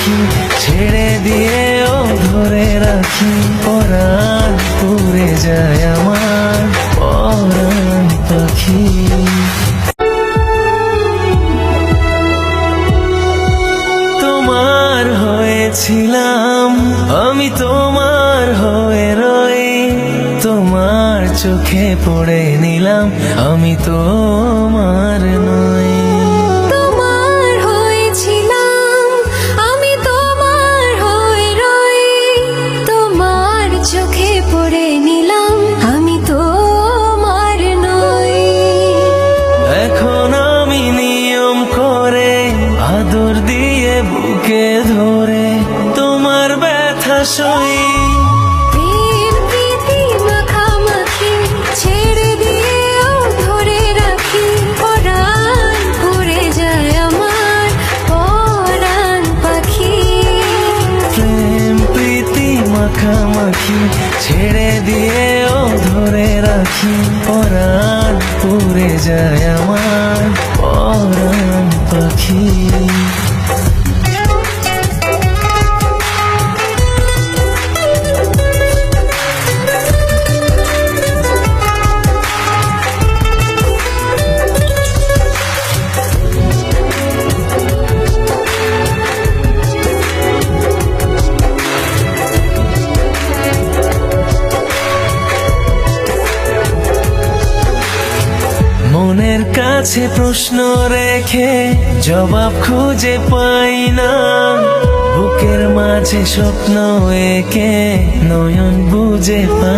পাখি ছেড়ে দিয়েও ধরে রাখি, পরাণ পুড়ে যায় আমার পরাণ পাখি। তোমার হয়েছিলাম আমি, তোমার হয়ে রই, তোমার চোখে পড়ে নিলাম আমি তোমার নই। তোমার হয়েছিলাম আমি, তোমার হয়ে রই, তোমার চোখে পড়ে নিলাম আমি তোমার নই। এখন আমি নিয়ম করে আদর দিয়ে বুকে ধরে তোমার ব্যথা সই। প্রেম প্রীতি মাখামাখি ছেড়ে দিয়েও ধরে রাখি, পরাণ পুড়ে যায় আমার পরাণ পাখি। প্রেম প্রীতি মাখামাখি ছেড়ে দিয়েও ধরে রাখি, পরাণ পুড়ে যায় আমার পরাণ পাখি। মনের কাছে প্রশ্ন রেখে জবাব খুঁজে পাই না, বুকের মাঝে স্বপ্ন এঁকে নয়ন বুঝে পাই।